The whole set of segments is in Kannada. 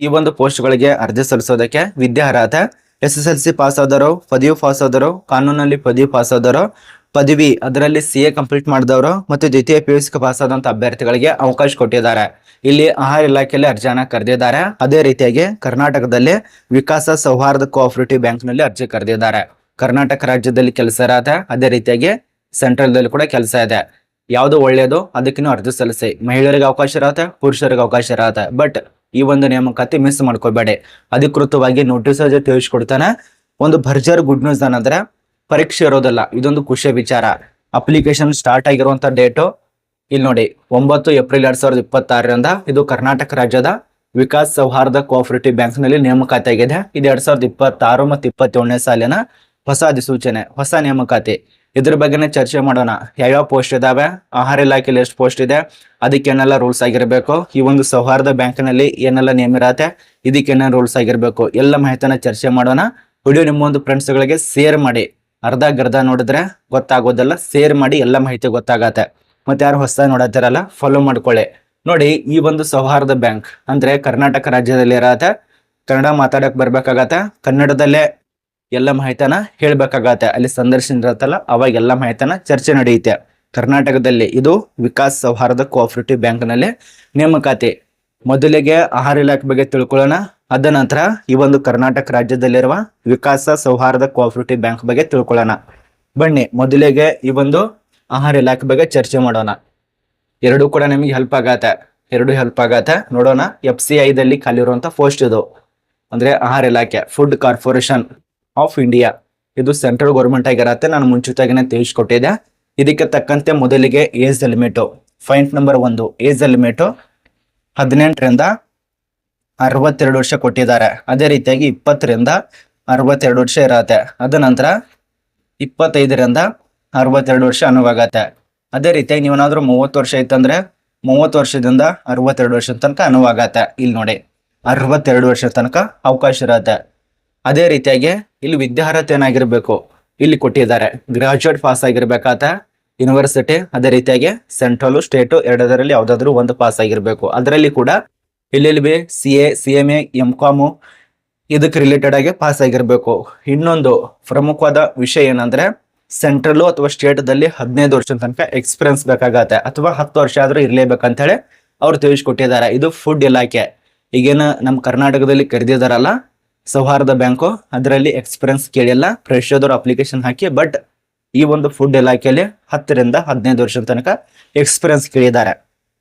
ಈ ಒಂದು ಪೋಸ್ಟ್ಗಳಿಗೆ ಅರ್ಜಿ ಸಲ್ಲಿಸೋದಕ್ಕೆ ವಿದ್ಯಾರ್ಹತೆ SSLC ಪಾಸ್ ಆದವರು, ಪದವಿ ಪಾಸ್ ಆದವರು, ಕಾನೂನಲ್ಲಿ ಪದವಿ ಪಾಸ್ ಆದವರು, ಪದವಿ ಅದರಲ್ಲಿ CA ಕಂಪ್ಲೀಟ್ ಮಾಡಿದವರು ಮತ್ತು ದ್ವಿತೀಯ PUC ಪಾಸ್ ಆದಂತ ಅಭ್ಯರ್ಥಿಗಳಿಗೆ ಅವಕಾಶ ಕೊಟ್ಟಿದ್ದಾರೆ. ಇಲ್ಲಿ ಆಹಾರ ಇಲಾಖೆಯಲ್ಲಿ ಅರ್ಜಿಯನ್ನ ಕರೆದಿದ್ದಾರೆ. ಅದೇ ರೀತಿಯಾಗಿ ಕರ್ನಾಟಕದಲ್ಲಿ ವಿಕಾಸ ಸೌಹಾರ್ದ ಕೋಆಪರೇಟಿವ್ ಬ್ಯಾಂಕ್ ನಲ್ಲಿ ಅರ್ಜಿ ಕರೆದಿದ್ದಾರೆ. ಕರ್ನಾಟಕ ರಾಜ್ಯದಲ್ಲಿ ಕೆಲಸ ಇರತ್ತೆ, ಅದೇ ರೀತಿಯಾಗಿ ಸೆಂಟ್ರಲ್ ದಲ್ಲಿ ಕೂಡ ಕೆಲಸ ಇದೆ. ಯಾವ್ದು ಒಳ್ಳೆಯದು ಅದಕ್ಕಿನ್ನೂ ಅರ್ಜಿ ಸಲ್ಲಿಸಿ. ಮಹಿಳೆಯರಿಗೆ ಅವಕಾಶ ಇರತ್ತೆ, ಪುರುಷರಿಗೆ ಅವಕಾಶ ಇರತ್ತೆ. ಬಟ್ ಈ ಒಂದು ನೇಮಕಾತಿ ಮಿಸ್ ಮಾಡ್ಕೋಬೇಡಿ. ಅಧಿಕೃತವಾಗಿ ನೋಟಿಸ್ ತಿಳಿಸ್ಕೊಡ್ತಾನೆ. ಒಂದು ಭರ್ಜರ್ ಗುಡ್ ನ್ಯೂಸ್ ಏನಂದ್ರೆ ಪರೀಕ್ಷೆ ಇರೋದಿಲ್ಲ. ಇದೊಂದು ಖುಷಿಯ ವಿಚಾರ. ಅಪ್ಲಿಕೇಶನ್ ಸ್ಟಾರ್ಟ್ ಆಗಿರುವಂತ ಡೇಟು ಇಲ್ಲಿ ನೋಡಿ, 9 ಏಪ್ರಿಲ್ 2026ರಿಂದ ಇದು ಕರ್ನಾಟಕ ರಾಜ್ಯದ ವಿಕಾಸ್ ಸೌಹಾರ್ದ ಕೋಆಪರೇಟಿವ್ ಬ್ಯಾಂಕ್ ನಲ್ಲಿ ನೇಮಕಾತಿ ಆಗಿದೆ. ಇದು 2026 ಮತ್ತು 27ನೇ ಸಾಲಿನ ಹೊಸ ಅಧಿಸೂಚನೆ, ಹೊಸ ನೇಮಕಾತಿ. ಇದ್ರ ಬಗ್ಗೆನೇ ಚರ್ಚೆ ಮಾಡೋಣ. ಯಾವ್ಯಾವ ಪೋಸ್ಟ್ ಇದಾವೆ, ಆಹಾರ ಇಲಾಖೆಯಲ್ಲಿ ಎಷ್ಟು ಪೋಸ್ಟ್ ಇದೆ, ಅದಕ್ಕೆ ಏನೆಲ್ಲ ರೂಲ್ಸ್ ಆಗಿರ್ಬೇಕು, ಈ ಒಂದು ಸೌಹಾರ್ದ ಬ್ಯಾಂಕ್ ನಲ್ಲಿ ಏನೆಲ್ಲ ನೇಮ ಇರತ್ತೆ, ಇದಕ್ಕೆ ಏನೇನು ರೂಲ್ಸ್ ಆಗಿರ್ಬೇಕು, ಎಲ್ಲ ಮಾಹಿತಿನ ಚರ್ಚೆ ಮಾಡೋಣ. ವಿಡಿಯೋ ನಿಮ್ಮ ಒಂದು ಫ್ರೆಂಡ್ಸ್ ಗಳಿಗೆ ಶೇರ್ ಮಾಡಿ. ಅರ್ಧ ಗರ್ಧ ನೋಡಿದ್ರೆ ಗೊತ್ತಾಗೋದಲ್ಲ, ಶೇರ್ ಮಾಡಿ, ಎಲ್ಲ ಮಾಹಿತಿ ಗೊತ್ತಾಗತ್ತೆ. ಮತ್ತೆ ಯಾರು ಹೊಸ ನೋಡತ್ತಿರಲ್ಲ ಫಾಲೋ ಮಾಡ್ಕೊಳ್ಳಿ. ನೋಡಿ, ಈ ಒಂದು ಸೌಹಾರ್ದ ಬ್ಯಾಂಕ್ ಅಂದ್ರೆ ಕರ್ನಾಟಕ ರಾಜ್ಯದಲ್ಲಿ ಇರತ್ತೆ. ಕನ್ನಡ ಮಾತಾಡಕ್ ಬರ್ಬೇಕಾಗತ್ತೆ, ಕನ್ನಡದಲ್ಲೇ ಎಲ್ಲ ಮಾಹಿತಿನ ಹೇಳ್ಬೇಕಾಗತ್ತೆ. ಅಲ್ಲಿ ಸಂದರ್ಶನ ಇರತ್ತಲ್ಲ, ಅವಾಗ ಎಲ್ಲ ಮಾಹಿತಿನ ಚರ್ಚೆ ನಡೆಯುತ್ತೆ. ಕರ್ನಾಟಕದಲ್ಲಿ ಇದು ವಿಕಾಸ್ ಸೌಹಾರ್ದ ಕೋಆಪರೇಟಿವ್ ಬ್ಯಾಂಕ್ ನಲ್ಲಿ ನೇಮಕಾತಿ. ಮೊದಲಿಗೆ ಆಹಾರ ಇಲಾಖೆ ಬಗ್ಗೆ ತಿಳ್ಕೊಳ್ಳೋಣ. ಅದ ನಂತರ ಈ ಒಂದು ಕರ್ನಾಟಕ ರಾಜ್ಯದಲ್ಲಿರುವ ವಿಕಾಸ ಸೌಹಾರ್ದ ಕೋಆಪರೇಟಿವ್ ಬ್ಯಾಂಕ್ ಬಗ್ಗೆ ತಿಳ್ಕೊಳ್ಳೋಣ. ಬನ್ನಿ, ಮೊದಲಿಗೆ ಈ ಒಂದು ಆಹಾರ ಇಲಾಖೆ ಬಗ್ಗೆ ಚರ್ಚೆ ಮಾಡೋಣ. ಎರಡೂ ಕೂಡ ನಿಮಗೆ ಹೆಲ್ಪ್ ಆಗತ್ತೆ. ನೋಡೋಣ. FCI ದಲ್ಲಿ ಖಾಲಿ ಇರುವಂತ ಪೋಸ್ಟ್ ಇದು ಅಂದ್ರೆ ಆಹಾರ ಇಲಾಖೆ, ಫುಡ್ ಕಾರ್ಪೊರೇಷನ್ ಆಫ್ ಇಂಡಿಯಾ. ಇದು ಸೆಂಟ್ರಲ್ ಗೌರ್ಮೆಂಟ್ ಆಗಿರತ್ತೆ. ನಾನು ಮುಂಚಿತವಾಗಿನೇ ತಿಳಿಸ್ಕೊಟ್ಟಿದ್ದೆ. ಇದಕ್ಕೆ ತಕ್ಕಂತೆ ಮೊದಲಿಗೆ age limit, point number 1, age limit 18ರಿಂದ 62 ವರ್ಷ ಕೊಟ್ಟಿದ್ದಾರೆ. ಅದೇ ರೀತಿಯಾಗಿ 20ರಿಂದ 62 ವರ್ಷ ಇರತ್ತೆ. ಅದ ನಂತರ 25ರಿಂದ 62 ವರ್ಷ ಅನುವಾಗತ್ತೆ. ಅದೇ ರೀತಿಯಾಗಿ ನೀವೇನಾದ್ರೂ 30 ವರ್ಷ ಐತಂದ್ರೆ 30 ವರ್ಷದಿಂದ 62 ವರ್ಷದ ತನಕ ಅನುವಾಗತ್ತೆ. ಇಲ್ಲಿ ನೋಡಿ, 62 ವರ್ಷ ತನಕ ಅವಕಾಶ ಇರತ್ತೆ. ಅದೇ ರೀತಿಯಾಗಿ ಇಲ್ಲಿ ವಿದ್ಯಾರ್ಹತೆ ಏನಾಗಿರ್ಬೇಕು ಇಲ್ಲಿ ಕೊಟ್ಟಿದ್ದಾರೆ. ಗ್ರಾಜುಯೇಟ್ ಪಾಸ್ ಆಗಿರ್ಬೇಕಾತ ಯೂನಿವರ್ಸಿಟಿ, ಅದೇ ರೀತಿಯಾಗಿ ಸೆಂಟ್ರಲ್ ಸ್ಟೇಟ್ ಎರಡರಲ್ಲಿ ಯಾವ್ದಾದ್ರು ಒಂದು ಪಾಸ್ ಆಗಿರ್ಬೇಕು. ಅದರಲ್ಲಿ ಕೂಡ LLB, CA, CMA, MCOM ಇದಕ್ಕೆ ರಿಲೇಟೆಡ್ ಆಗಿ ಪಾಸ್ ಆಗಿರ್ಬೇಕು. ಇನ್ನೊಂದು ಪ್ರಮುಖವಾದ ವಿಷಯ ಏನಂದ್ರೆ ಸೆಂಟ್ರಲ್ ಅಥವಾ ಸ್ಟೇಟ್ ದಲ್ಲಿ 15 ವರ್ಷದ ತನಕ ಎಕ್ಸ್ಪೀರಿಯನ್ಸ್ ಬೇಕಾಗತ್ತೆ, ಅಥವಾ 10 ವರ್ಷ ಆದ್ರೂ ಇರ್ಲೇಬೇಕಂತ ಹೇಳಿ ಅವ್ರು ತಿಳಿಸ್ಕೊಟ್ಟಿದ್ದಾರೆ. ಇದು ಫುಡ್ ಇಲಾಖೆ. ಈಗೇನ ನಮ್ಮ ಕರ್ನಾಟಕದಲ್ಲಿ ಕರೆದಿದಾರಲ್ಲ ಸೌಹಾರ್ದ ಬ್ಯಾಂಕು, ಅದರಲ್ಲಿ ಎಕ್ಸ್ಪೀರಿಯನ್ಸ್ ಕೇಳಿಲ್ಲ, ಫ್ರೆಶರ್ದವ್ರು ಅಪ್ಲಿಕೇಶನ್ ಹಾಕಿ. ಬಟ್ ಈ ಒಂದು ಫುಡ್ ಇಲಾಖೆಯಲ್ಲಿ 10ರಿಂದ 15 ವರ್ಷದ ತನಕ ಎಕ್ಸ್ಪೀರಿಯನ್ಸ್ ಕೇಳಿದ್ದಾರೆ.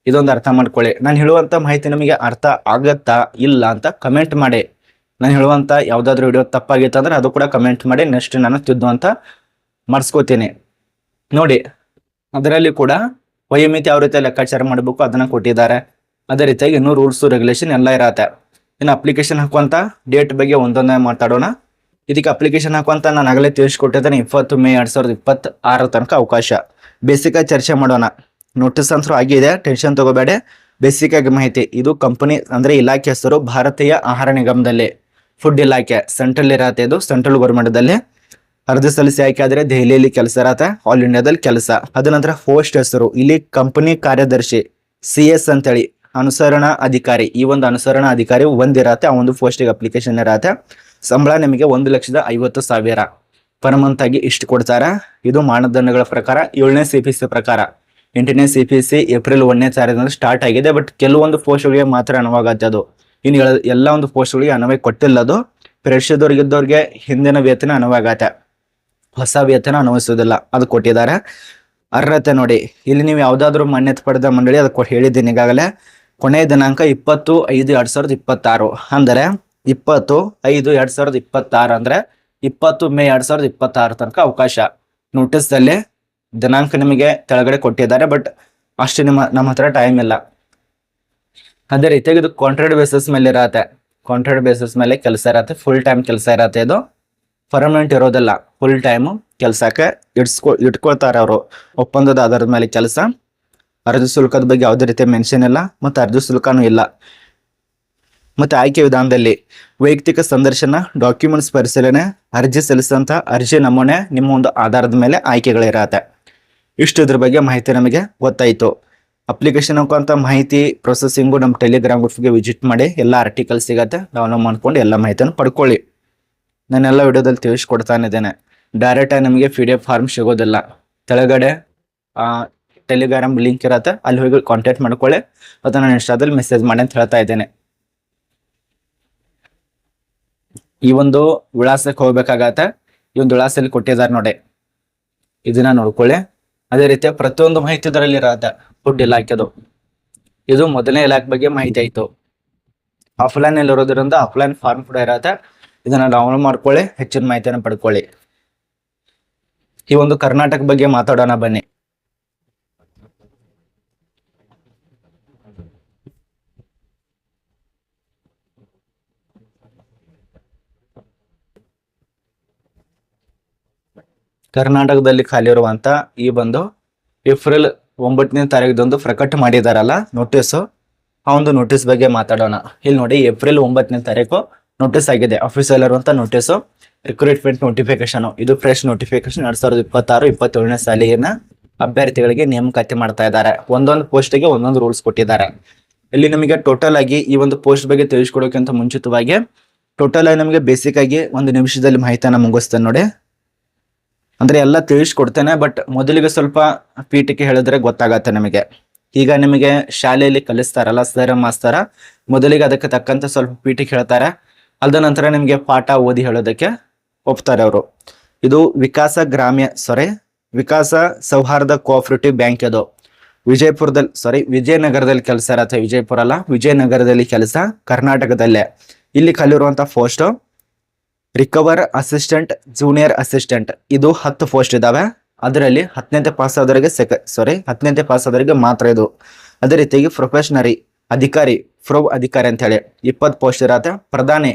ಇದೊಂದು ಅರ್ಥ ಮಾಡ್ಕೊಳ್ಳಿ. ನಾನು ಹೇಳುವಂತ ಮಾಹಿತಿ ನಿಮಗೆ ಅರ್ಥ ಆಗತ್ತಾ ಇಲ್ಲ ಅಂತ ಕಮೆಂಟ್ ಮಾಡಿ. ನಾನು ಹೇಳುವಂತ ಯಾವ್ದಾದ್ರು ವಿಡಿಯೋ ತಪ್ಪಾಗಿತ್ತು ಅಂದ್ರೆ ಅದು ಕೂಡ ಕಮೆಂಟ್ ಮಾಡಿ, ನೆಕ್ಸ್ಟ್ ನಾನು ತಿದ್ದುವಂತ ಮಾಡಿಸ್ಕೋತೀನಿ. ನೋಡಿ, ಅದರಲ್ಲಿ ಕೂಡ ವಯೋಮಿತಿ ಯಾವ ರೀತಿ ಲೆಕ್ಕಾಚಾರ ಮಾಡಬೇಕು ಅದನ್ನ ಕೊಟ್ಟಿದ್ದಾರೆ. ಅದೇ ರೀತಿಯಾಗಿ ಇನ್ನೂ ರೂಲ್ಸ್ ರೆಗ್ಯುಲೇಷನ್ ಎಲ್ಲ ಇರತ್ತೆ. ಇನ್ನು ಅಪ್ಲಿಕೇಶನ್ ಹಾಕುವಂತ ಡೇಟ್ ಬಗ್ಗೆ ಒಂದೊಂದೇ ಮಾತಾಡೋಣ. ಇದಕ್ಕೆ ಅಪ್ಲಿಕೇಶನ್ ಹಾಕುವಂತ ನಾನು ಆಗಲೇ ತಿಳಿಸ್ಕೊಟ್ಟಿದ್ದೇನೆ. 20 ಮೇ 2026 ತನಕ ಅವಕಾಶ. ಬೇಸಿಕ್ ಆಗಿ ಚರ್ಚೆ ಮಾಡೋಣ. ನೋಟಿಸ್ ಅಂತೂ ಆಗಿದೆ, ಟೆನ್ಷನ್ ತಗೋಬೇಡಿ. ಬೇಸಿಕ್ ಆಗಿ ಮಾಹಿತಿ. ಇದು ಕಂಪನಿ ಅಂದ್ರೆ ಇಲಾಖೆ ಹೆಸರು ಭಾರತೀಯ ಆಹಾರ ನಿಗಮದಲ್ಲಿ ಫುಡ್ ಇಲಾಖೆ, ಸೆಂಟ್ರಲ್ ಇರತ್ತೆ. ಇದು ಸೆಂಟ್ರಲ್ ಗೌರ್ಮೆಂಟ್ ದಲ್ಲಿ ಅರ್ಜಿ ಸಲ್ಲಿಸಿ ಆಯ್ಕೆ ಆದ್ರೆ ದೆಹಲಿಯಲ್ಲಿ ಕೆಲಸ ಇರತ್ತೆ, ಆಲ್ ಇಂಡಿಯಾದಲ್ಲಿ ಕೆಲಸ. ಅದ ನಂತರ ಪೋಸ್ಟ್ ಹೆಸರು ಇಲ್ಲಿ ಕಂಪನಿ ಕಾರ್ಯದರ್ಶಿ CS ಅಂತೇಳಿ ಅನುಸರಣಾ ಅಧಿಕಾರಿ. ಈ ಒಂದು ಅನುಸರಣಾ ಅಧಿಕಾರಿ ಒಂದಿರತ್ತೆ, ಆ ಒಂದು ಪೋಸ್ಟಿಗೆ ಅಪ್ಲಿಕೇಶನ್ ಇರತ್ತೆ. ಸಂಬಳ ನಿಮಗೆ 1,50,000 ಪರ್ ಮಂತ್ ಆಗಿ ಇಷ್ಟು ಕೊಡ್ತಾರೆ. ಇದು ಮಾನದಂಡಗಳ ಪ್ರಕಾರ 7ನೇ CPC ಪ್ರಕಾರ. 8ನೇ CPC ಏಪ್ರಿಲ್ 1ನೇ ತಾರೀಕಿನಿಂದ ಸ್ಟಾರ್ಟ್ ಆಗಿದೆ. ಬಟ್ ಕೆಲವೊಂದು ಪೋಸ್ಟ್ಗಳಿಗೆ ಮಾತ್ರ ಅನುವಾಗತ್ತೆ ಅದು. ಇನ್ನು ಎಲ್ಲ ಒಂದು ಪೋಸ್ಟ್ಗಳಿಗೆ ಅನುವಾಯ ಕೊಟ್ಟಿಲ್ಲ. ಅದು ಫ್ರೆಶರ್ದವ್ರಿಗಿದ್ದವ್ರಿಗೆ ಹಿಂದಿನ ವೇತನ ಅನುವಾಗತ್ತೆ, ಹೊಸ ವೇತನ ಅನುಭವಿಸೋದಿಲ್ಲ, ಅದು ಕೊಟ್ಟಿದ್ದಾರೆ. ಅರ್ಹತೆ ನೋಡಿ, ಇಲ್ಲಿ ನೀವು ಯಾವ್ದಾದ್ರು ಮಾನ್ಯತೆ ಪಡೆದ ಮಂಡಳಿ ಅದಕ್ಕೆ ಹೇಳಿದ್ದೀನಿ ಈಗಾಗಲೇ. ಕೊನೆಯ ದಿನಾಂಕ 20/5/2026 ಅಂದರೆ 20/5/2026 ಅಂದ್ರೆ 20 ಮೇ 2026 ತನಕ ಅವಕಾಶ. ನೋಟಿಸ್ ದಲ್ಲಿ ದಿನಾಂಕ ನಿಮಗೆ ಕೆಳಗಡೆ ಕೊಟ್ಟಿದ್ದಾರೆ, ಬಟ್ ಅಷ್ಟು ನಮ್ಮ ಹತ್ರ ಟೈಮ್ ಇಲ್ಲ. ಅದೇ ರೀತಿಯಾಗಿ ಇದು ಕಾಂಟ್ರಾಕ್ಟ್ ಬೇಸಿಸ್ ಮೇಲೆ ಇರತ್ತೆ. ಕಾಂಟ್ರಾಕ್ಟ್ ಬೇಸಿಸ್ ಮೇಲೆ ಕೆಲಸ ಇರತ್ತೆ, ಫುಲ್ ಟೈಮ್ ಕೆಲಸ ಇರತ್ತೆ. ಇದು ಪರ್ಮನೆಂಟ್ ಇರೋದಿಲ್ಲ, ಫುಲ್ ಟೈಮ್ ಕೆಲಸಕ್ಕೆ ಇಟ್ಕೊಳ್ತಾರೆ ಅವರು. ಒಪ್ಪಂದದ ಆಧಾರದ ಮೇಲೆ ಕೆಲಸ. ಅರ್ಜಿ ಶುಲ್ಕದ ಬಗ್ಗೆ ಯಾವುದೇ ರೀತಿಯ ಮೆನ್ಷನ್ ಇಲ್ಲ, ಮತ್ತು ಅರ್ಜಿ ಶುಲ್ಕನೂ ಇಲ್ಲ. ಮತ್ತೆ ಆಯ್ಕೆ ವಿಧಾನದಲ್ಲಿ ವೈಯಕ್ತಿಕ ಸಂದರ್ಶನ, ಡಾಕ್ಯುಮೆಂಟ್ಸ್ ಪರಿಶೀಲನೆ, ಅರ್ಜಿ ಸಲ್ಲಿಸಿದಂತ ಅರ್ಜಿ ನಮೂನೆ ನಿಮ್ಮ ಒಂದು ಆಧಾರದ ಮೇಲೆ ಆಯ್ಕೆಗಳಿರತ್ತೆ. ಇಷ್ಟು ಇದ್ರ ಬಗ್ಗೆ ಮಾಹಿತಿ ನಮಗೆ ಗೊತ್ತಾಯಿತು. ಅಪ್ಲಿಕೇಶನ್ ಅಂತ ಮಾಹಿತಿ ಪ್ರೊಸೆಸಿಂಗು ನಮ್ಮ ಟೆಲಿಗ್ರಾಮ್ ಗ್ರೂಪ್ಗೆ ವಿಸಿಟ್ ಮಾಡಿ ಎಲ್ಲ ಆರ್ಟಿಕಲ್ ಸಿಗತ್ತೆ, ಡೌನ್ಲೋಡ್ ಮಾಡ್ಕೊಂಡು ಎಲ್ಲ ಮಾಹಿತಿಯನ್ನು ಪಡ್ಕೊಳ್ಳಿ. ನಾನೆಲ್ಲ ವಿಡಿಯೋದಲ್ಲಿ ತಿಳಿಸ್ಕೊಡ್ತಾನೆ ಇದ್ದೇನೆ. ಡೈರೆಕ್ಟ್ ಆಗಿ ನಮಗೆ PDF ಫಾರ್ಮ್ ಸಿಗೋದಿಲ್ಲ. ಕೆಳಗಡೆ ಟೆಲಿಗ್ರಾಮ್ ಲಿಂಕ್ ಇರತ್ತೆ, ಅಲ್ಲಿ ಹೋಗಿ ಕಾಂಟ್ಯಾಕ್ಟ್ ಮಾಡ್ಕೊಳ್ಳಿ. ಮತ್ತು ನಾನು ಇನ್ಸ್ಟಾದಲ್ಲಿ ಮೆಸೇಜ್ ಮಾಡಿ ಅಂತ ಹೇಳ್ತಾ ಇದ್ದೇನೆ. ಈ ಒಂದು ವಿಳಾಸಕ್ಕೆ ಹೋಗ್ಬೇಕಾಗತ್ತೆ. ಈ ಒಂದು ವಿಳಾಸದಲ್ಲಿ ಕೊಟ್ಟಿದ್ದಾರೆ ನೋಡಿ, ಇದನ್ನ ನೋಡ್ಕೊಳ್ಳಿ. ಅದೇ ರೀತಿ ಪ್ರತಿಯೊಂದು ಮಾಹಿತಿ ಇದರಲ್ಲಿ ಇರತ್ತೆ. ಫುಡ್ ಇಲಾಖೆದು ಇದು ಮೊದಲನೇ ಇಲಾಖೆ ಬಗ್ಗೆ ಮಾಹಿತಿ ಆಯ್ತು. ಆಫ್ಲೈನ್ ಅಲ್ಲಿ ಇರೋದ್ರಿಂದ ಆಫ್ಲೈನ್ ಫಾರ್ಮ್ ಕೂಡ ಇರತ್ತೆ. ಇದನ್ನ ಡೌನ್ಲೋಡ್ ಮಾಡ್ಕೊಳ್ಳಿ, ಹೆಚ್ಚಿನ ಮಾಹಿತಿಯನ್ನು ಪಡ್ಕೊಳ್ಳಿ. ಈ ಒಂದು ಕರ್ನಾಟಕ ಬಗ್ಗೆ ಮಾತಾಡೋಣ ಬನ್ನಿ. ಕರ್ನಾಟಕದಲ್ಲಿ ಖಾಲಿ ಇರುವಂತ ಈ ಒಂದು ಏಪ್ರಿಲ್ 9ನೇ ತಾರೀಕದಂದು ಪ್ರಕಟ ಮಾಡಿದಾರಲ್ಲ ನೋಟಿಸ್, ಆ ಒಂದು ನೋಟಿಸ್ ಬಗ್ಗೆ ಮಾತಾಡೋಣ. ಇಲ್ಲಿ ನೋಡಿ, ಏಪ್ರಿಲ್ 9ನೇ ತಾರೀಕು ನೋಟಿಸ್ ಆಗಿದೆ. ಆಫೀಸಲ್ಲಿ ಇರುವಂತ ನೋಟಿಸ್, ರಿಕ್ರೂಟ್ಮೆಂಟ್ ನೋಟಿಫಿಕೇಶನ್. ಇದು ಫ್ರೆಶ್ ನೋಟಿಫಿಕೇಶನ್ 2026-27ನೇ ಸಾಲಿನ ಅಭ್ಯರ್ಥಿಗಳಿಗೆ ನೇಮಕಾತಿ ಮಾಡ್ತಾ ಇದ್ದಾರೆ. ಒಂದೊಂದು ಪೋಸ್ಟ್ಗೆ ಒಂದೊಂದು ರೂಲ್ಸ್ ಕೊಟ್ಟಿದ್ದಾರೆ. ಇಲ್ಲಿ ನಮಗೆ ಟೋಟಲ್ ಆಗಿ ಈ ಒಂದು ಪೋಸ್ಟ್ ಬಗ್ಗೆ ತಿಳಿಸ್ಕೊಡೋಕ್ಕಿಂತ ಮುಂಚಿತವಾಗಿ ಟೋಟಲ್ ಆಗಿ ನಮಗೆ ಬೇಸಿಕ್ ಆಗಿ ಒಂದು ನಿಮಿಷದಲ್ಲಿ ಮಾಹಿತಿಯನ್ನು ಮುಗಿಸ್ತೇನೆ ನೋಡಿ. ಅಂದ್ರೆ ಎಲ್ಲ ತಿಳಿಸ್ಕೊಡ್ತೇನೆ, ಬಟ್ ಮೊದಲಿಗೆ ಸ್ವಲ್ಪ ಪೀಠಿಕೆ ಹೇಳಿದ್ರೆ ಗೊತ್ತಾಗತ್ತೆ ನಮಗೆ. ಈಗ ನಿಮಗೆ ಶಾಲೆಯಲ್ಲಿ ಕಲಿಸ್ತಾರಲ್ಲ ಸರ್ ಮಾಸ್ತರ, ಮೊದಲಿಗೆ ಅದಕ್ಕೆ ತಕ್ಕಂತೆ ಸ್ವಲ್ಪ ಪೀಠಿಕೆ ಹೇಳ್ತಾರೆ. ಅದ ನಂತರ ನಿಮಗೆ ಪಾಠ ಓದಿ ಹೇಳೋದಕ್ಕೆ ಒಪ್ತಾರೆ ಅವರು. ಇದು ವಿಕಾಸ ಸೌಹಾರ್ದ ಕೋಆಪರೇಟಿವ್ ಬ್ಯಾಂಕ್. ಇದು ವಿಜಯನಗರದಲ್ಲಿ ಕೆಲಸ ಇರತ್ತೆ. ವಿಜಯಪುರ ಅಲ್ಲ, ವಿಜಯನಗರದಲ್ಲಿ ಕೆಲಸ, ಕರ್ನಾಟಕದಲ್ಲೇ. ಇಲ್ಲಿ ಕಲಿರುವಂತ post recover assistant, junior assistant. ಇದು 10 ಪೋಸ್ಟ್ ಇದಾವೆ. ಅದರಲ್ಲಿ 10ನೇ ಪಾಸ್ ಆದವರಿಗೆ ಮಾತ್ರ ಇದು. ಅದೇ ರೀತಿಯಾಗಿ ಪ್ರೊಫೆಷನರಿ ಅಧಿಕಾರಿ, ಅಧಿಕಾರಿ ಅಂತ ಹೇಳಿ 20 ಪೋಸ್ಟ್ ಇರತ್ತೆ. ಪ್ರಧಾನಿ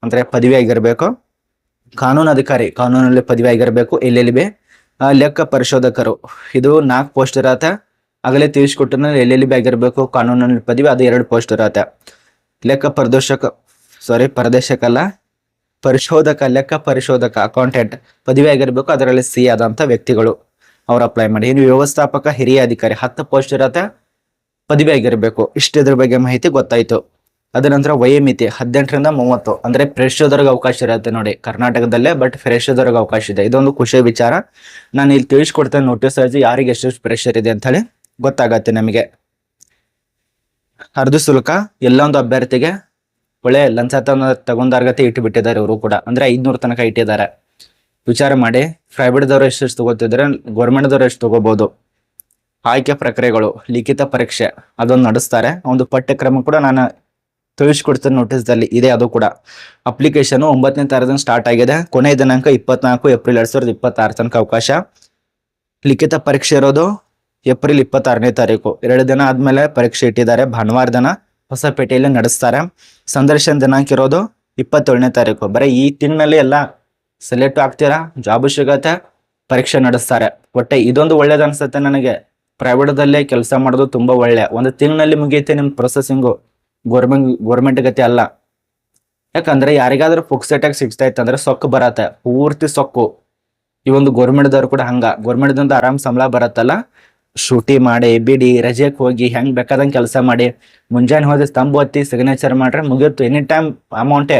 ಅಂದ್ರೆ ಪದವಿ ಆಗಿರ್ಬೇಕು. ಕಾನೂನು ಅಧಿಕಾರಿ, ಕಾನೂನಲ್ಲಿ ಪದವಿ ಆಗಿರ್ಬೇಕು. LLB. ಲೆಕ್ಕ ಪರಿಶೋಧಕರು, ಇದು 4 ಪೋಸ್ಟ್ ಇರತ್ತೆ. ಆಗಲೇ ತಿಳಿಸ್ಕೊಟ್ಟು LLB ಆಗಿರ್ಬೇಕು, ಕಾನೂನಲ್ಲಿ ಪದವಿ, ಅದು 2 ಪೋಸ್ಟ್ ಇರತ್ತೆ. ಲೆಕ್ಕ ಪರಿಶೋಧಕ ಅಕೌಂಟೆಂಟ್ ಪದವಿ ಆಗಿರ್ಬೇಕು, ಅದರಲ್ಲಿ C ಆದಂತ ವ್ಯಕ್ತಿಗಳು ಅವ್ರು ಅಪ್ಲೈ ಮಾಡಿ. ಇನ್ನು ವ್ಯವಸ್ಥಾಪಕ ಹಿರಿಯ ಅಧಿಕಾರಿ 10 ಪೋಸ್ಟ್ ಇರತ್ತೆ, ಪದವಿ ಆಗಿರ್ಬೇಕು. ಇದ್ರ ಬಗ್ಗೆ ಮಾಹಿತಿ ಗೊತ್ತಾಯ್ತು. ಅದ ನಂತರ ವಯೋಮಿತಿ 18ರಿಂದ 30, ಅಂದ್ರೆ ಫ್ರೆಶರ್ಗೆ ಅವಕಾಶ ಇರುತ್ತೆ ನೋಡಿ ಕರ್ನಾಟಕದಲ್ಲೇ, ಬಟ್ ಫ್ರೆಶರ್ಗೆ ಅವಕಾಶ ಇದೆ. ಇದೊಂದು ಖುಷಿಯ ವಿಚಾರ. ನಾನು ಇಲ್ಲಿ ತಿಳಿಸ್ಕೊಡ್ತೇನೆ ನೋಟಿಸ್ ಅರ್ಜಿ ಯಾರಿಗೆ ಎಷ್ಟು ಪ್ರೆಷರ್ ಇದೆ ಅಂತ ಹೇಳಿ ಗೊತ್ತಾಗತ್ತೆ ನಮಗೆ. ಅರ್ದು ಶುಲ್ಕ ಎಲ್ಲೊಂದು ಅಭ್ಯರ್ಥಿಗೆ ಒಳ್ಳೆ ಲಂಚ ತಗೊಂಡಾರ್ಗತೆ ಇಟ್ಟುಬಿಟ್ಟಿದ್ದಾರೆ ಇವರು ಕೂಡ. ಅಂದ್ರೆ 500 ತನಕ ಇಟ್ಟಿದ್ದಾರೆ. ವಿಚಾರ ಮಾಡಿ, ಪ್ರೈವೇಟ್ದವ್ರು ಎಷ್ಟು ತಗೋತಿದ್ರೆ ಗೌರ್ಮೆಂಟ್ದವ್ರು ಎಷ್ಟು ತಗೋಬಹುದು. ಆಯ್ಕೆ ಪ್ರಕ್ರಿಯೆಗಳು, ಲಿಖಿತ ಪರೀಕ್ಷೆ ಅದೊಂದು ನಡೆಸ್ತಾರೆ. ಒಂದು ಪಠ್ಯಕ್ರಮ ಕೂಡ ನಾನು ತಿಳಿಸ್ಕೊಡ್ತೇನೆ ನೋಟಿಸ್ದಲ್ಲಿ ಇದೆ. ಅದು ಕೂಡ ಅಪ್ಲಿಕೇಶನ್ 9ನೇ ತಾರೀಕು ಸ್ಟಾರ್ಟ್ ಆಗಿದೆ. ಕೊನೆಯ ದಿನಾಂಕ 24 ಏಪ್ರಿಲ್ 2026 ತನಕ ಅವಕಾಶ. ಲಿಖಿತ ಪರೀಕ್ಷೆ ಇರೋದು ಏಪ್ರಿಲ್ 26ನೇ ತಾರೀಕು. 2 ದಿನ ಆದ್ಮೇಲೆ ಪರೀಕ್ಷೆ ಇಟ್ಟಿದ್ದಾರೆ. ಭಾನುವಾರ ದಿನ ಹೊಸಪೇಟೆಯಲ್ಲಿ ನಡೆಸ್ತಾರೆ. ಸಂದರ್ಶನ ದಿನಾಂಕ ಇರೋದು 27ನೇ ತಾರೀಕು. ಬರೀ ಈ ತಿಂಗಳಲ್ಲಿ ಎಲ್ಲ ಸೆಲೆಕ್ಟ್ ಆಗ್ತೀರಾ, ಜಾಬ್ ಸಿಗತ್ತೆ, ಪರೀಕ್ಷೆ ನಡೆಸ್ತಾರೆ. ಒಟ್ಟೆ ಇದೊಂದು ಒಳ್ಳೇದು ಅನ್ಸುತ್ತೆ ನನಗೆ. ಪ್ರೈವೇಟ್ದಲ್ಲೇ ಕೆಲಸ ಮಾಡೋದು ತುಂಬಾ ಒಳ್ಳೆ. ಒಂದು ತಿಂಗಳಲ್ಲಿ ಮುಗಿಯುತ್ತೆ ನಿಮ್ ಪ್ರೊಸೆಸಿಂಗು. ಗೋರ್ಮೆಂಟ್ ಗತಿ ಅಲ್ಲ. ಯಾಕಂದ್ರೆ ಯಾರಿಗಾದ್ರೂ ಪುಕ್ಸೆಟ್ ಆಗಿ ಸಿಗ್ತಾ ಇತ್ತಂದ್ರೆ ಸೊಕ್ಕು ಬರತ್ತೆ, ಪೂರ್ತಿ ಸೊಕ್ಕು. ಈ ಒಂದು ಗೋರ್ಮೆಂಟ್ದವ್ರು ಕೂಡ ಹಂಗ. ಗೋರ್ಮೆಂಟ್ದಿಂದ ಆರಾಮ್ ಸಂಬಳ ಬರತ್ತಲ್ಲ, ಶೂಟಿ ಮಾಡಿ ಬಿಡಿ ರಜೆಕ್ ಹೋಗಿ ಹೆಂಗ್ ಬೇಕಾದಂಗೆ ಕೆಲಸ ಮಾಡಿ, ಮುಂಜಾನೆ ಹೋದ್ರೆ ಸ್ತಂಭ ಹೊತ್ತಿ ಸಿಗ್ನೇಚರ್ ಮಾಡ್ರೆ ಮುಗಿಯುತ್ತೆ. ಎನಿ ಟೈಮ್ ಅಮೌಂಟೇ.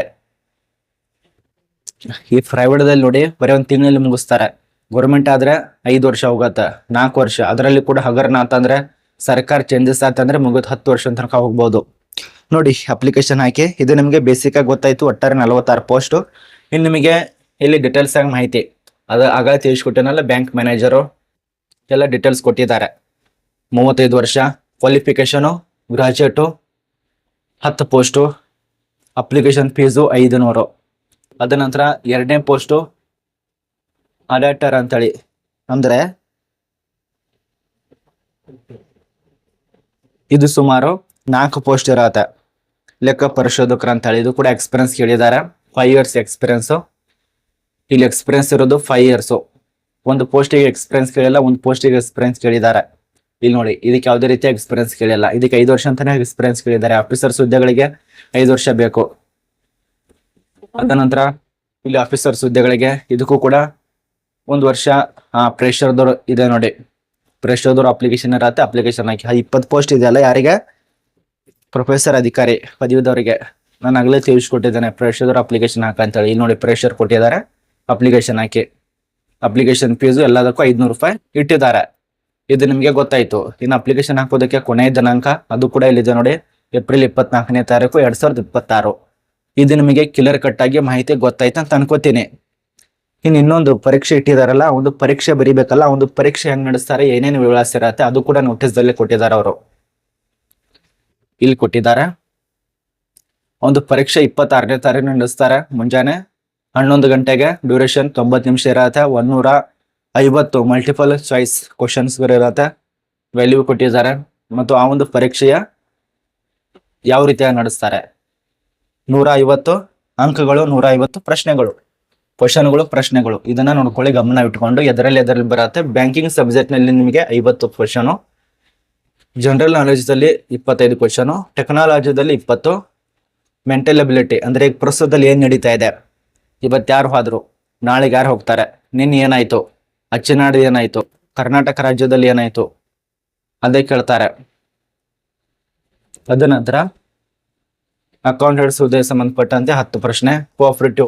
ಈ ಪ್ರೈವೇಟ್ದಲ್ಲಿ ನೋಡಿ ಬರೀ ಒಂದು ತಿಂಗಳಲ್ಲಿ ಮುಗಿಸ್ತಾರೆ. ಗೌರ್ಮೆಂಟ್ ಆದ್ರೆ 5 ವರ್ಷ ಹೋಗತ್ತೆ, 4 ವರ್ಷ. ಅದರಲ್ಲಿ ಕೂಡ ಹಗರಣ ಅಂತಂದ್ರೆ ಸರ್ಕಾರ ಚೇಂಜಸ್ ಆತಂದ್ರೆ ಮುಗಿದು 10 ವರ್ಷ ತನಕ ಹೋಗ್ಬೋದು ನೋಡಿ. ಅಪ್ಲಿಕೇಶನ್ ಹಾಕಿ. ಇದು ನಿಮಗೆ ಬೇಸಿಕ್ ಆಗಿ ಗೊತ್ತಾಯ್ತು. ಒಟ್ಟಾರೆ 46 ಪೋಸ್ಟ್. ಇನ್ನು ನಿಮಗೆ ಇಲ್ಲಿ ಡೀಟೇಲ್ಸ್ ಆಗಿ ಮಾಹಿತಿ ಅದು ಆಗ ತಿಳಿಸ್ಕೊಟ್ಟೇನಲ್ಲ, ಬ್ಯಾಂಕ್ ಮ್ಯಾನೇಜರು ಎಲ್ಲ ಡೀಟೇಲ್ಸ್ ಕೊಟ್ಟಿದ್ದಾರೆ. 35 ವರ್ಷ, qualification graduate, 10 post, application fees 500. ಅದ ನಂತರ 2ನೇ ಪೋಸ್ಟು ಆಡಿಟರ್ ಅಂತೇಳಿ, ಅಂದ್ರೆ ಇದು ಸುಮಾರು 4 ಪೋಸ್ಟ್ ಇರತ್ತೆ. ಲೆಕ್ಕ ಪರಿಶೋಧಕರು ಅಂತ ಹೇಳಿ, ಇದು ಕೂಡ ಎಕ್ಸ್ಪೀರಿಯನ್ಸ್ ಕೇಳಿದ್ದಾರೆ. 5 years ಎಕ್ಸ್ಪೀರಿಯನ್ಸ್. ಇಲ್ಲಿ ಎಕ್ಸ್ಪೀರಿಯನ್ಸ್ ಇರೋದು 5 years. ಒಂದು ಪೋಸ್ಟಿಗೆ ಎಕ್ಸ್ಪೀರಿಯನ್ಸ್ ಕೇಳಿಲ್ಲ, ಒಂದು ಪೋಸ್ಟಿಗೆ ಎಕ್ಸ್ಪೀರಿಯನ್ಸ್ ಕೇಳಿದ್ದಾರೆ. ಇಲ್ಲಿ ನೋಡಿ, ಇದಕ್ಕೆ ಯಾವುದೇ ರೀತಿಯ ಎಕ್ಸ್ಪೀರಿಯನ್ಸ್ ಕೇಳಿಲ್ಲ. ಇದಕ್ಕೆ 5 ವರ್ಷ ಅಂತಾನೆ ಎಕ್ಸ್ಪೀರಿಯನ್ಸ್ ಕೇಳಿದ್ದಾರೆ. ಆಫೀಸರ್ಸ್ ಹುದ್ದೆಗಳಿಗೆ 5 ವರ್ಷ ಬೇಕು. ಅದ ನಂತರ ಇಲ್ಲಿ ಆಫೀಸರ್ಸ್ ಹುದ್ದೆಗಳಿಗೆ ಇದಕ್ಕೂ ಕೂಡ 1 ವರ್ಷ ಪ್ರೆಷರ್ದವ್ರು ಇದೆ ನೋಡಿ. ಫ್ರೆಶ್ ಹೋದವ್ರು ಅಪ್ಲಿಕೇಶನ್ ಇರತ್ತೆ, ಅಪ್ಲಿಕೇಶನ್ ಹಾಕಿ. 20 ಪೋಸ್ಟ್ ಇದೆಯಲ್ಲ, ಯಾರಿಗೆ? ಪ್ರೊಫೆಸರ್ ಅಧಿಕಾರಿ ಪದವೀಧವರಿಗೆ. ನಾನು ಆಗಲೇ ತಿಳಿಸ್ಕೊಟ್ಟಿದ್ದೇನೆ ಫ್ರೆಶ್ ಹೋದವ್ರು ಅಪ್ಲಿಕೇಶನ್ ಹಾಕಂತೇಳಿ. ಇಲ್ಲಿ ನೋಡಿ ಫ್ರೆಶರ್ ಕೊಟ್ಟಿದ್ದಾರೆ, ಅಪ್ಲಿಕೇಶನ್ ಹಾಕಿ. ಅಪ್ಲಿಕೇಶನ್ ಫೀಸು ಎಲ್ಲದಕ್ಕೂ 500 ರೂಪಾಯಿ ಇಟ್ಟಿದ್ದಾರೆ. ಇದು ನಿಮಗೆ ಗೊತ್ತಾಯ್ತು. ಇನ್ನು ಅಪ್ಲಿಕೇಶನ್ ಹಾಕೋದಕ್ಕೆ ಕೊನೆಯ ದಿನಾಂಕ ಅದು ಕೂಡ ಇಲ್ಲಿದೆ ನೋಡಿ, ಏಪ್ರಿಲ್ 24ನೇ ತಾರೀಕು 2026. ಇದು ನಿಮಗೆ ಕ್ಲಿಯರ್ ಕಟ್ ಆಗಿ ಮಾಹಿತಿ ಗೊತ್ತಾಯ್ತು ಅಂತ ಅನ್ಕೋತೀನಿ. ಇನ್ನು ಇನ್ನೊಂದು ಪರೀಕ್ಷೆ ಇಟ್ಟಿದಾರಲ್ಲ, ಒಂದು ಪರೀಕ್ಷೆ ಬರೀಬೇಕಲ್ಲ, ಒಂದು ಪರೀಕ್ಷೆ ಹೆಂಗ್ ನಡೆಸ್ತಾರೆ, ಏನೇನು ವಿಳಾಸ ಇರತ್ತೆ ಅದು ಕೂಡ ನೋಟಿಸ್ ದಲ್ಲಿ ಕೊಟ್ಟಿದ್ದಾರೆ ಅವರು. ಇಲ್ಲಿ ಕೊಟ್ಟಿದ್ದಾರೆ. ಒಂದು ಪರೀಕ್ಷೆ 26ನೇ ತಾರೀಕು ನಡೆಸ್ತಾರೆ ಮುಂಜಾನೆ 11 ಗಂಟೆಗೆ. ಡ್ಯೂರೇಷನ್ 90 ನಿಮಿಷ ಇರತ್ತೆ. 150 ಮಲ್ಟಿಪಲ್ ಚಾಯ್ಸ್ ಕ್ವಶನ್ಸ್ ಇರತ್ತೆ. ವ್ಯಾಲ್ಯೂ ಕೊಟ್ಟಿದ್ದಾರೆ. ಮತ್ತು ಆ ಒಂದು ಪರೀಕ್ಷೆಯ ಯಾವ ರೀತಿಯಾಗಿ ನಡೆಸ್ತಾರೆ, 150 ಅಂಕಗಳು, 150 ಪ್ರಶ್ನೆಗಳು, ಕ್ವಶನ್ಗಳು, ಪ್ರಶ್ನೆಗಳು. ಇದನ್ನ ನೋಡ್ಕೊಳ್ಳಿ, ಗಮನ ಇಟ್ಕೊಂಡು. ಎದರಲ್ಲಿ ಬರುತ್ತೆ, ಬ್ಯಾಂಕಿಂಗ್ ಸಬ್ಜೆಕ್ಟ್ ನಲ್ಲಿ ನಿಮಗೆ 50 ಕ್ವಶನು, ಜನರಲ್ ನಾಲೆಜ್ ದಲ್ಲಿ 25 ಕ್ವಶನು, ಟೆಕ್ನಾಲಜಿದಲ್ಲಿ 20, ಮೆಂಟಲ್ ಅಬಿಲಿಟಿ ಅಂದ್ರೆ ಈಗ ಪ್ರಸ್ತುತದಲ್ಲಿ ಏನ್ ನಡೀತಾ ಇದೆ, ಇವತ್ತು ಯಾರು ಹೋದ್ರು, ನಾಳೆಗೆ ಯಾರು ಹೋಗ್ತಾರೆ, ನಿನ್ನೆ ಏನಾಯ್ತು, ಅಚ್ಚನಾಡು ಏನಾಯ್ತು, ಕರ್ನಾಟಕ ರಾಜ್ಯದಲ್ಲಿ ಏನಾಯ್ತು, ಅದೇ ಕೇಳ್ತಾರೆ. ಅದ ನಂತರ ಅಕೌಂಟ್ ಹಿಡಿಸುವುದಕ್ಕೆ ಸಂಬಂಧಪಟ್ಟಂತೆ 10 ಪ್ರಶ್ನೆ, ಕೋಆಪರೇಟಿವ್